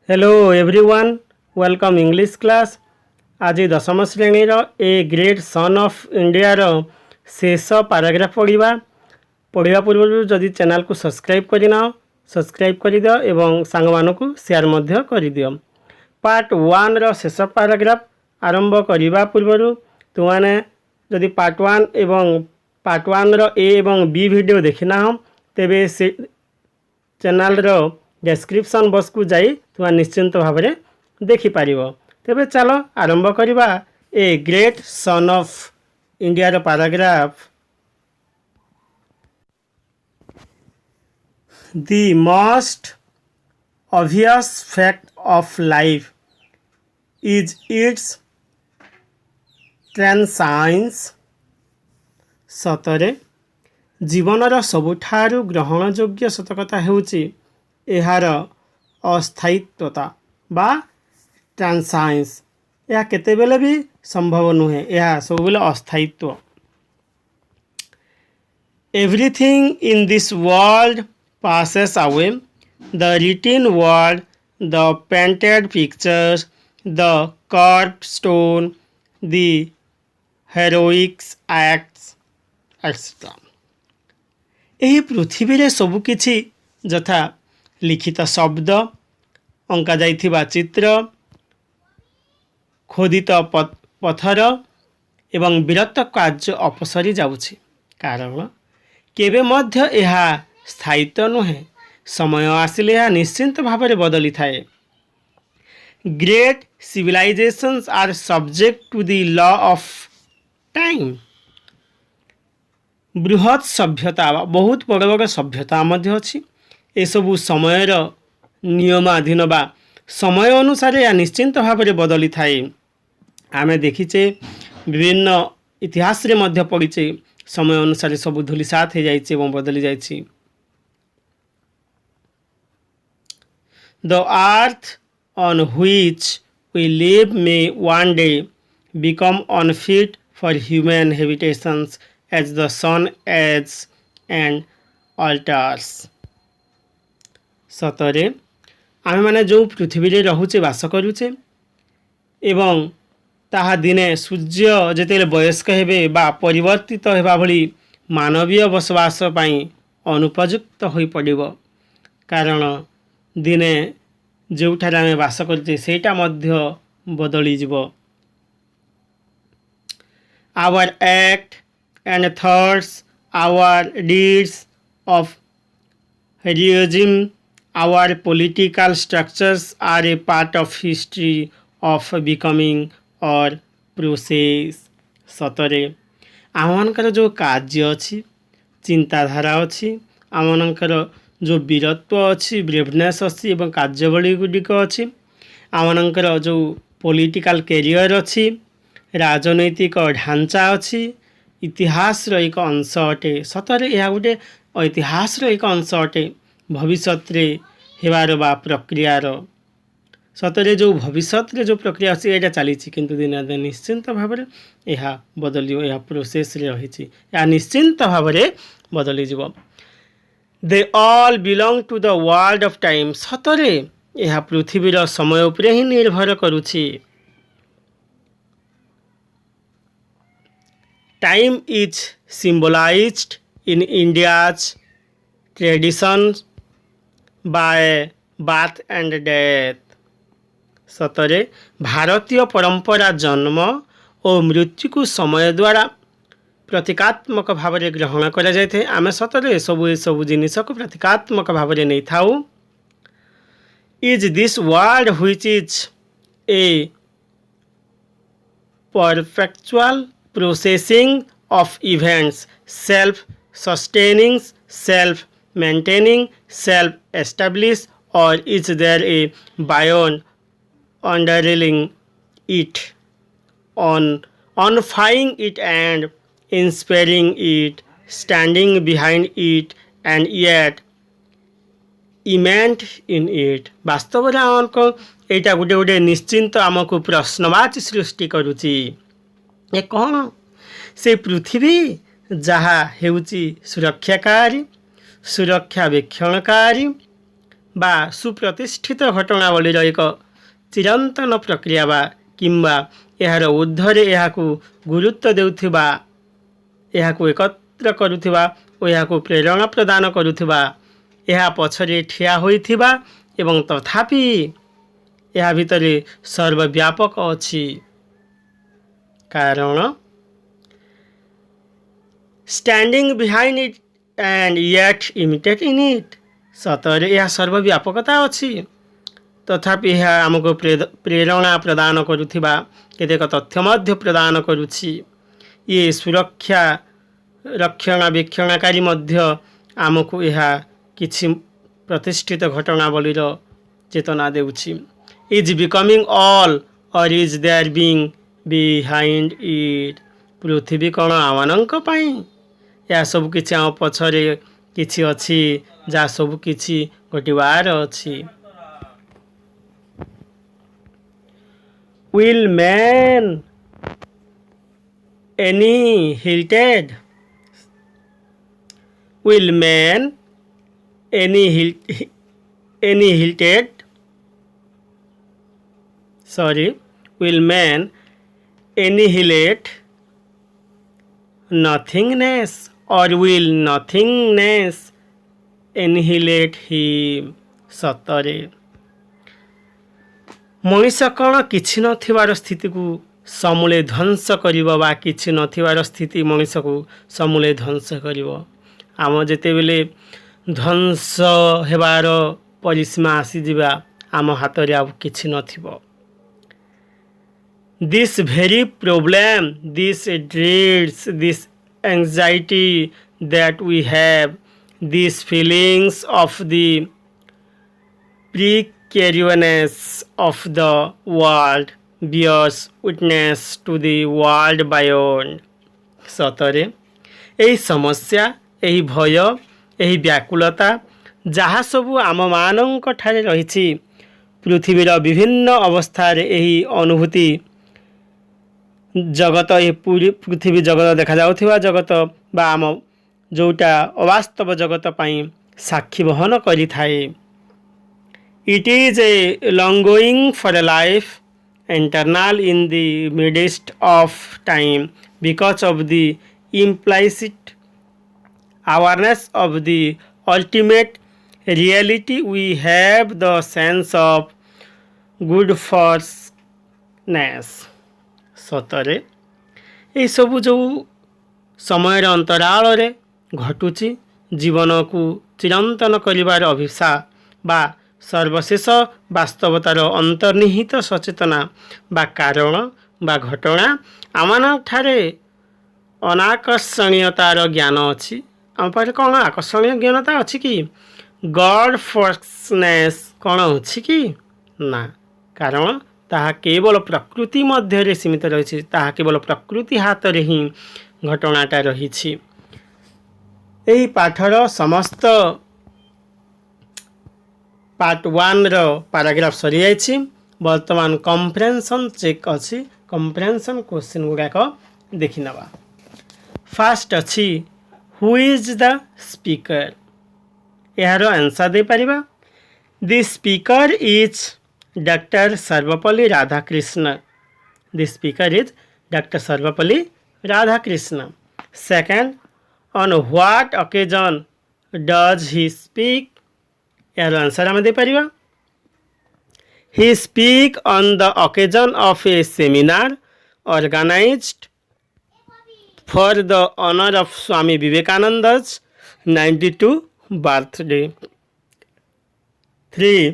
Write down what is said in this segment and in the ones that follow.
Hello everyone welcome English class. आज दशम श्रेणी a great son of India रो शेष पैराग्राफ पढ़ा पूर्व जदि चैनल को सब्सक्राइब करना सब्सक्राइब कर दियो एवं सांग मानकु शेयर मध्य कर दियो। पार्ट 1 रो शेष पैराग्राफ आरंभ करने पूर्व तुमने जदि पार्ट 1 एवं पार्ट 1 रो ए एवं बी वीडियो देखना हम तेबे से चैनल रो डिस्क्रिप्शन बॉक्स को जाई तुम निश्चिंत भाव में देखिपर। तेबे चलो आरंभ करवा a great son of India रो paragraph. The most obvious fact of life is its transience. सतरे जीवनर सबुठारु ग्रहणयोग्य सतकथा हेउची एहार अस्थायित्वता बा ट्रांसाइंस। यह केतेबेले भी संभव नुहे, यह सब बेले अस्थायित्व। Everything in this world passes away, the written word, the painted pictures, the carved stone, the heroic acts, etc. यही पृथ्वी रे सबु किछि जथा लिखित शब्द, अंका जाइथिबा चित्र, खोदित पथर एवं वीरत्व कार्य अपसरी जाउछि। कारण केबे मध्य एहा स्थायित्व नुहे, समय आसिले यह निश्चिंत भाव में बदली थाए। Great civilisations are subject to the law of time. बृहत सभ्यता बहुत बड़ बड़ सभ्यता मध्य अछि, ए सबु समयर नियमाधीन बा समय अनुसार या निश्चिंत भाव में बदली थाए। आमे देखिचे विभिन्न इतिहास रे मध्य पड़िचे समय अनुसार सब धूलिसात हो जाइए एवं बदली जाइए। The earth on which we live may one day become unfit for human habitations as the sun ages and alters. सतरे आमे माने जो पृथ्वी रे रहुचे वास करूचे एवं ताहा दिने सूर्य जेतेले वयस्क हेबे बा परिवर्तित हेबा भली मानवीय बसवास पई अनुपयुक्त होई पड़िबो। कारण दिने जोठारे आमे वास करते सेटा मध्य बदली जीवो। Our act and thoughts, our deeds of heroism, our political structures are a part of history of becoming और प्रोसेस। सतरे आमनकर जो कार्य अच्छी, चिंताधारा अच्छी, आमनकर जो वीरत्व अच्छी, ब्रेवनेस अच्छी एवं कार्यवली गुड़िक अच्छी, आमनकर जो पॉलिटिकल कैरियर अच्छी, राजनैतिक ढांचा अच्छी, इतिहास एक अंश अटे। सतरे यह गोटे इतिहास एक अंश अटे भविष्य रे हेबार बा प्रक्रियार। सतरे जो भविष्य रे जो प्रक्रिया अच्छी यहाँ चली किंतु दिन दिन निश्चिंत भाव में यह बदल यह प्रोसेस रे रही, यह निश्चिंत भाव में बदली जीव। They all belong to the world of time. सतरे यह पृथ्वीर समय उपरे ही निर्भर करुछि। Time is symbolized in India's tradition by birth and death. सतरे भारतीय परंपरा जन्म और मृत्यु को समय द्वारा प्रतीकात्मक भाव में ग्रहण करा जाए। आमे सतरे सब जिनिस को प्रतीकात्मक भाव में नहीं थाउ। Is this world which is a perpetual processing of events, self sustaining, self maintaining, self establish, और is there a beyond underlying it, unifying it and inspiring it, standing behind it and yet immanent in it। वास्तव में आमको यहाँ गोटे गोटे निश्चिंत आमको प्रश्नवाची सृष्टि करुची। ये कौन से पृथ्वी जहाँ हेउची सुरक्षाकारी, सुरक्षावेक्षणकारी, बा सुप्रतिष्ठित घटनावलीर एक चिरंतन प्रक्रिया बा किंबा यार ऊर्ध्वरे याकू गुरुत्व देउथिबा याकू एकत्र करुथिबा और याकू प्रेरणा प्रदान करुथिबा यह पछरे ठिया होइथिबा एवं तथापि यह भितरे सर्वव्यापक अछि कारण standing behind it and yet imitate in it सतरे यह सर्वव्यापकता अछि तथापि यह आमको प्रेरणा प्रदान करुथिबा केतेक तथ्य मध्य प्रदान करुछि ये सुरक्षा रक्षणाबेक्षणकारी मध्य आमको यह किछि प्रतिष्ठित घटनावलीर चेतना देउछि is becoming all or is there being behind it पृथ्वी कण आमानंक पाई या सब किछि आम पछरे किछि अछि जा सब किछि घटिबार अछि Will man annihilated? Will man annihilated? Sorry, will man annihilate nothingness or will nothingness annihilate him? सतरे मनीष कण किछि नथिबार स्थिति को समूले ध्वंस करिवो बा किछि नथिबार स्थिति मनीष को समूले ध्वंस करिवो आम जेते बेले ध्वंस हेबार परिसीमा आसी जिबा आम हाथ रे अब किछि नथिबो this very problem this dreads this anxiety that we have this feelings of the precariousness of the world bears witness to the world beyond सतरे यही समस्या यही भय यही व्याकुलता जहाँ सबू आम मानक ठारे रही पृथ्वीर विभिन्न अवस्थार यही अनुभूति जगत ये पूरी पृथ्वी जगत देखा जाउथिबा जगत बा आम जोटा अवास्तव जगत पाई साक्षी बहन करि थाए It is a longing for a life eternal in the midst of time because of the implicit awareness of the ultimate reality we have the sense of good forness सतरे ये सब जो समय अंतराल रे घटुची जीवन को चिरंतन करिवार अभिशा बा सर्वशेष वास्तवतार अंतर्निहित सचेतना बा कारण बा घटना आमान ठारे अनाकर्षणीयतार ज्ञान अच्छी आम पाखे कौन आकर्षणीय ज्ञानता अच्छी कि गॉड फॉर्सनेस कौन अच्छी कि ना कारण ताहा केवल प्रकृति मध्य सीमित रही केवल प्रकृति हाथ रे ही घटनाटा रही यही पाठर समस्त पार्ट 1 रो पैराग्राफ सरी जाइछि वर्तमान कंप्रेhension चेक अच्छी कंप्रेhension क्वेश्चन गुड़ाक देखि नबा फास्ट अच्छी हु इज द स्पीकर यार आंसर दे परिबा the speaker is doctor Sarvepalli Radhakrishna the speaker is doctor Sarvepalli Radhakrishna second on what occasion does he speak यार आंसर आम दे परिबा he speak on the occasion of a seminar organized for the honour of Swami Vivekananda's 92 birthday 3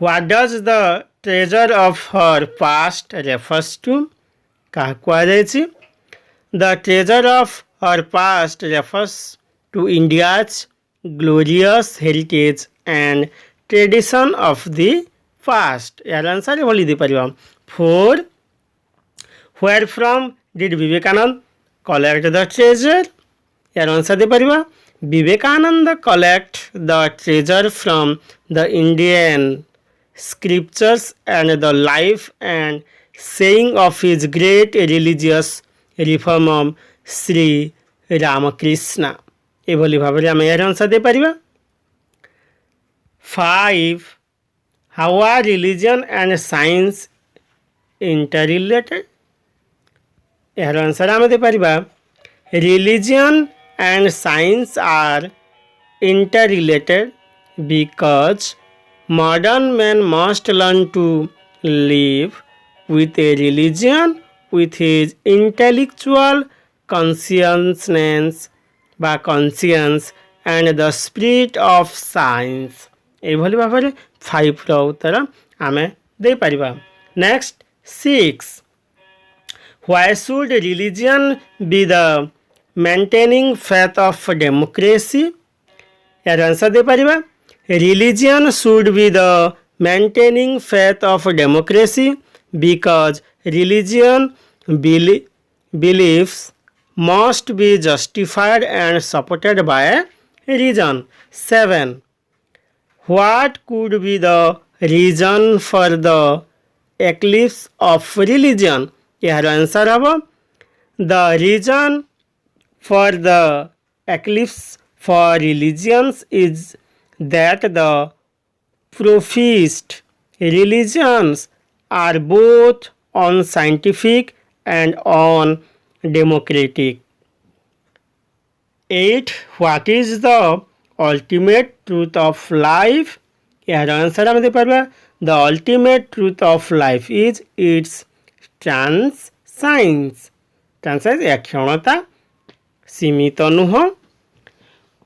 what does the treasure of her past refers to क्या कहुई the treasure of her past refers to India's glorious heritage and tradition of the past यार answer बोली दे परिबा 4 where from did Vivekanand collect the treasure यार answer दे परिबा Vivekananda collect the treasure from the Indian scriptures and the life and saying of his great religious reformer Sri Ramakrishna एभली भाव में आम यार आंसर दे परिबा 5. How are religion and science interrelated? यार आंसर आम दे पारिबा religion and science are interrelated because modern man must learn to live with a religion with his intellectual consciousness বা conscience and the spirit of science এইভাবে ভাবে 5 ର ଉତ୍ତର ଆମେ ଦେଇପାରିବା। Next 6. Why should religion be the maintaining faith of democracy? यार answer दे पारिबा religion should be the maintaining faith of democracy because religion beliefs must be justified and supported by reason. 7. What could be the reason for the eclipse of religion? यार answer हम the reason for the eclipse for religions is that the professed religions are both unscientific and undemocratic. 8. What is the ultimate truth of life? यार answer हम दे पारबा the ultimate truth of life is its transcendence. Transcendence या क्षमता सीमित नुह.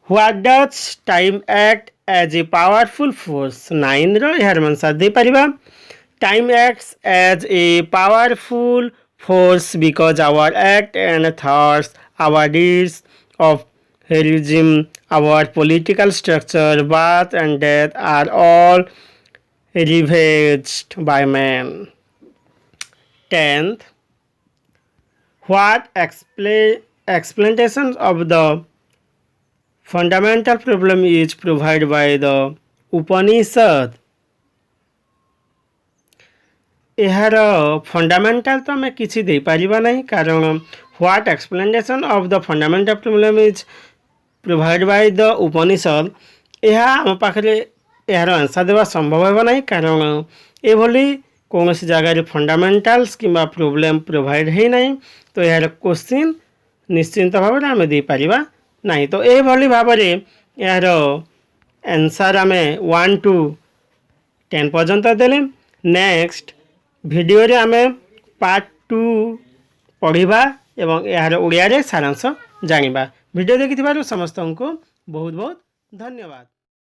What does time act as a powerful force? 9 ର यार answer they Paribas time acts as a powerful force because our act and thoughts, our deeds of heroism, our political structure, birth and death are all ravaged by man. 10th. What explanation of the fundamental problem is provided by the Upanishad? यार fundamental तो आम कि पारिबा नहीं कारण what explanation of the fundamental problem is provide by the Upanishad यह आम पाखे यार आंसर देवा संभव होगा नहीं कारण ये कौन जगार फंडामेंटाल्स कि प्रोब्लेम प्रोवाइड है नहीं तो यार क्वेश्चन निश्चिंत भाव में आम दे पारिबा नहीं तो ये भाव में यार आंसर आम 1 to 10 पर्यंत देले। नेक्स्ट भिडियो रे आमे पार्ट 2 पढ़िबा एवं यार ओडिया रे सारांश जानिबा। भिडियो देखिथिबारु समस्त को बहुत बहुत धन्यवाद।